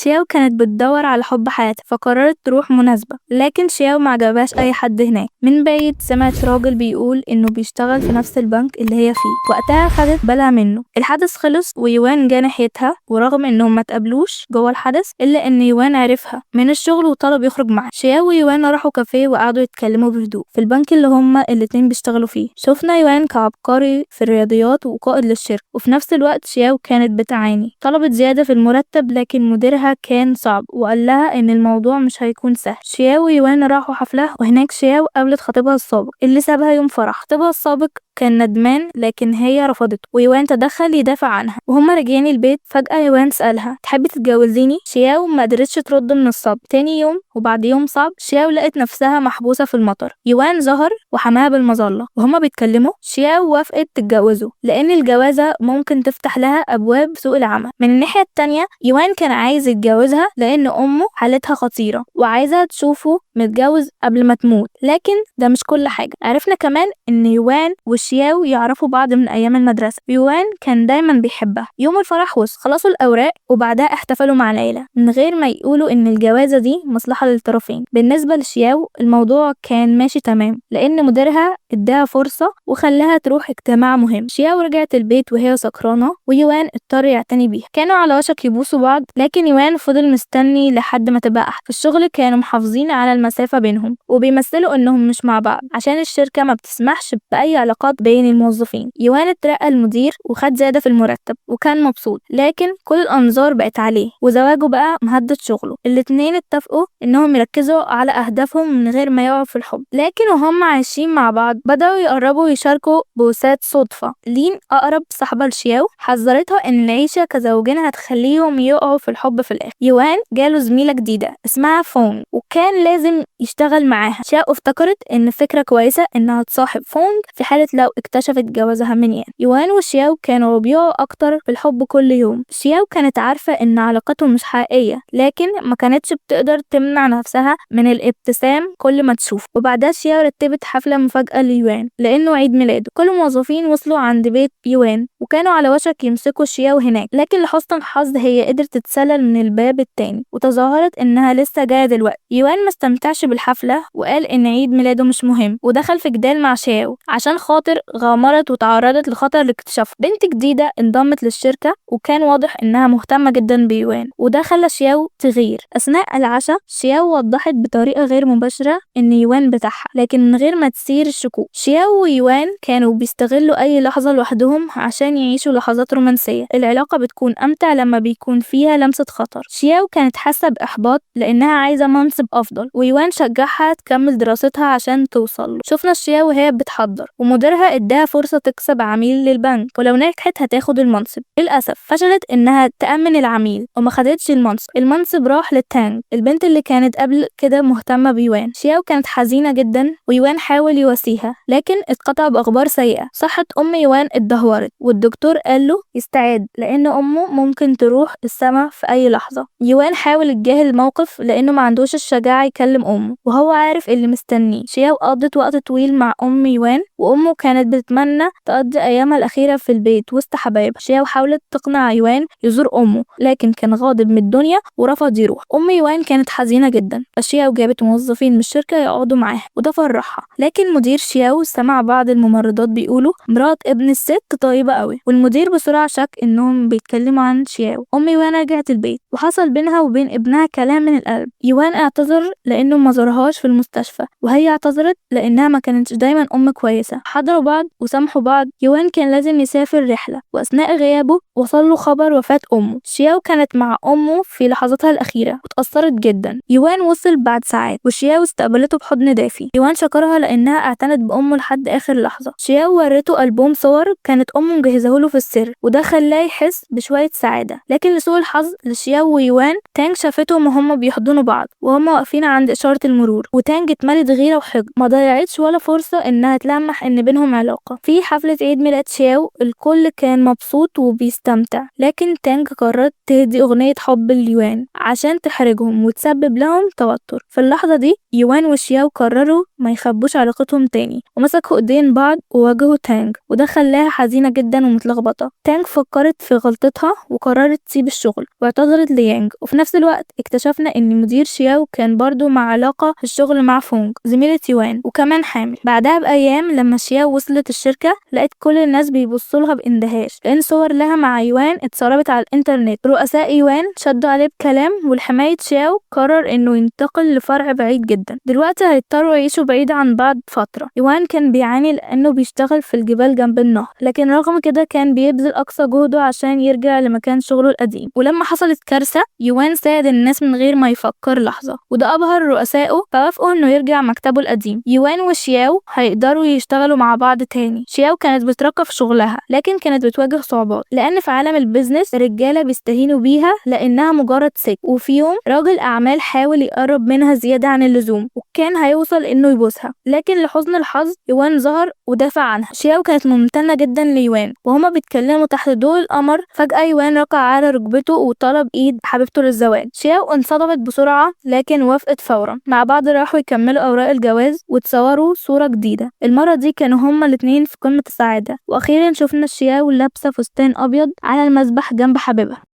شياو كانت بتدور على حب حياتها فقررت تروح مناسبة، لكن شياو ما عجبهاش أي حد هناك. من بعيد سمعت راجل بيقول إنه بيشتغل في نفس البنك اللي هي فيه، وقتها خدت بالها منه. الحدث خلص ويوان جه ناحيتها، ورغم إنهم ما تقابلوش جوه الحدث إلا إن يوان عرفها من الشغل وطلب يخرج معاها. شياو ويوان راحوا كافيه وقعدوا يتكلموا بهدوء في البنك اللي هما الاتنين بيشتغلوا فيه. شفنا يوان كعبقري في الرياضيات وقائد للشركة، وفي نفس الوقت شياو كانت بتعاني. طلبت زيادة في المرتب لكن مديرها كان صعب وقال لها ان الموضوع مش هيكون سهل. شياو ويوان راحوا حفلة، وهناك شياو قابلت خطيبها السابق اللي سابها يوم فرح. خطيبها السابق كان ندمان لكن هي رفضته، ويوان تدخل يدافع عنها. وهما راجعين البيت فجأة يوان سألها تحبي تتجوزيني؟ شياو ما قدرتش ترد من الصبر. تاني يوم وبعد يوم صعب شياو لقت نفسها محبوسة في المطر. يوان ظهر وحماها بالمظلة وهما بيتكلموا. شياو وافقت تتجوزه لأن الجوازة ممكن تفتح لها أبواب سوق العمل. من الناحية التانية يوان كان عايز يتجوزها لأن أمه حالتها خطيرة وعايزة تشوفه متجوز قبل ما تموت. لكن ده مش كل حاجة، عرفنا كمان إن يوان وشياو يعرفوا بعض من أيام المدرسة. يوان كان دايما بيحبها. يوم الفرح خلصوا الأوراق وبعدها احتفلوا مع العيلة من غير ما يقولوا إن الجوازة دي مصلحة للطرفين. بالنسبة لشياو الموضوع كان ماشي تمام لأن مديرها اداها فرصة وخلاها تروح اجتماع مهم. شياو رجعت البيت وهي سكرانة ويوان اضطر يعتني بيها. كانوا على وشك يبوسوا بعض لكن يوان فضل مستني لحد ما تبقى أحسن. في الشغل كانوا محافظين على المسافة بينهم وبيمثلوا إنهم مش مع بعض عشان الشركة ما بتسمحش بأي علاقات بين الموظفين. يوان اترقى المدير وخد زيادة في المرتب وكان مبسوط، لكن كل الأنظار بقت عليه وزواجه بقى مهدد شغله. الاتنين اتفقوا إنهم يركزوا على أهدافهم من غير ما يقعوا في الحب. لكن وهم عايشين مع بعض بدأوا يقربوا يشاركوا بوسات صدفة. لين أقرب صاحبة لشياو حذرتها إن العيشة كزوجين هتخليهم يقعوا في الحب في الآخر. يوان جاله زميلة جديدة اسمها فونج وكان لازم يشتغل معاها. شياو افتكرت إن فكرة كويسة إنها تصاحب فونج في حالة لو اكتشفت جوازها من يان. يوان وشياو كانوا بيقعوا أكتر في الحب كل يوم. شياو كانت عارفة إن علاقتهم مش حقيقية لكن ما كانتش بتقدر تمنع نفسها من الابتسام كل ما تشوف. وبعدها شياو رتبت حفلة مفاجأة ليوان لأنه عيد ميلاده. كل الموظفين وصلوا عند بيت يوان وكانوا على وشك يمسكوا شياو هناك، لكن لحسن الحظ هي قدرت تتسلل من الباب التاني وتظاهرت إنها لسه جاية دلوقتي. يوان ما استمتعش بالحفلة وقال إن عيد ميلاده مش مهم ودخل في جدال مع شياو عشان خاطر غامرت وتعرضت لخطر الاكتشاف. بنت جديدة انضمت للشركة وكان واضح إنها مهتمة جدا بيوان وده خلى شياو تغير. أثناء العشاء شياو وضحت بطريقة غير مباشرة إن يوان بتاعها لكن من غير ما تثير الشكوك. شياو ويوان كانوا بيستغلوا أي لحظة لوحدهم عشان يعيشوا لحظات رومانسية. العلاقة بتكون أمتع لما بيكون فيها لمسة خطر. شياو كانت حاسة بإحباط لأنها عايزة منصب أفضل ويوان شجعها تكمل دراستها عشان توصل له. شفنا شياو وهي بتحضر ومديرها اداها فرصة تكسب عميل للبنك ولو نجحت هتاخد المنصب. للأسف فشلت إنها تأمن العميل وما خدتش المنصب راح لتانج البنت اللي كانت قبل كده مهتمة بيوان. شياو كانت حزينة جدا ويوان حاول يواسيها لكن اتقطع بأخبار سيئة. صحة أم يوان اتدهورت والدكتور قال له يستعد لأن أمه ممكن تروح السما في أي لحظة. يوان حاول يتجاهل الموقف لأنه ما عندوش الشجاعة يكلم أمه وهو عارف اللي مستنيه. شياو قضت وقت طويل مع أم يوان وأمه كانت بتتمنى تقضي أيامها الأخيرة في البيت وسط حبايبها. شياو حاولت تقنع يوان يزور أمه لكن كان غاضب من الدنيا ورفض يروح. أم يوان كانت حزينة جدا فشياو جابت موظفين من الشركة يقعدوا معاها وده فرحها. لكن مدير شياو سمع بعض الممرضات بيقولوا مرات ابن الست طيبة قوي والمدير بسرعة شك إنهم بيتكلموا عن شياو. أم يوان رجعت البيت وحصل بينها وبين ابنها كلام من القلب. يوان اعتذر لأنه ما زارهاش في المستشفى وهي اعتذرت لأنها ما كانتش دايما أم كويسة. حضروا بعض وسامحوا بعض. يوان كان لازم يسافر رحلة وأثناء غيابه وصل له خبر وفاة أمه. شياو كانت مع أمه في لحظاتها الأخيرة واتأثرت جدا. يوان وصل بعد ساعات وشياو استقبلته بحضن دافي. يوان شكرها لأنها اعتنت بأمه لحد آخر لحظة. شياو ورته ألبوم صور كانت أمه مجهزه له في السر وده خلاه يحس بشوية سعادة. لكن لسوء الحظ لشياو ويوان تانج شافتهم وهم بيحضنوا بعض وهم واقفين عند إشارة المرور وتانج اتملت غيرة وحقد. ما ضيعتش ولا فرصة إنها تلمح إن بينهم بينهم علاقة. في حفلة عيد ميلاد شياو الكل كان مبسوط وبيستمتع، لكن تانج قررت تهدي أغنية حب ليوان عشان تحرجهم وتسبب لهم توتر. في اللحظة دي يوان وشياو قرروا ما يخبوش علاقتهم تاني، ومسكوا ايدين بعض وواجهوا تانج، وده خلاها حزينة جدا ومتلخبطة. تانج فكرت في غلطتها وقررت تسيب الشغل واعتذرت ليانج، وفي نفس الوقت اكتشفنا ان مدير شياو كان برضو مع علاقة في الشغل مع فونج زميلة يوان وكمان حامل. بعدها بأيام لما شياو وصلت الشركة لقيت كل الناس بيبصولها باندهاش، لأن صور لها مع يوان اتسربت على الانترنت. رؤساء يوان شدوا عليه بكلام، والحماية شياو قرر انه ينتقل لفرع بعيد جدا. دلوقتي هيضطروا يعيشوا بعيد عن بعض فترة. يوان كان بيعاني لأنه بيشتغل في الجبال جنب النهر، لكن رغم كده كان بيبذل أقصى جهده عشان يرجع لمكان شغله القديم. ولما حصلت كارثة يوان ساعد الناس من غير ما يفكر لحظة، وده أبهر رؤسائه فوافقوا انه يرجع مكتبه القديم. يوان وشياو هيقدروا يشتغلوا مع بعض تاني. شياو كانت بترقب في شغلها، لكن كانت بتواجه صعوبات لأن في عالم البيزنس الرجالة بيستهينوا بيها لأنها مجرد ست. وفي يوم راجل أعمال حاول يقرب منها زيادة عن اللزوم، وكان هيوصل انه يبوسها، لكن لحسن الحظ يوان ظهر ودافع عنها. شياو كانت ممتنة جدا ليوان، وهما بيتكلموا تحت ضوء القمر فجأة يوان ركع على ركبته وطلب ايد حبيبته للزواج. شياو انصدمت بسرعة لكن وافقت فورا. مع بعض راحوا يكملوا اوراق الجواز وتصوروا صورة جديدة. المرة دي كانوا هما الاتنين في قمة السعادة، واخيرا شفنا شياو لابسة فستان ابيض على المسبح جنب حبيبها.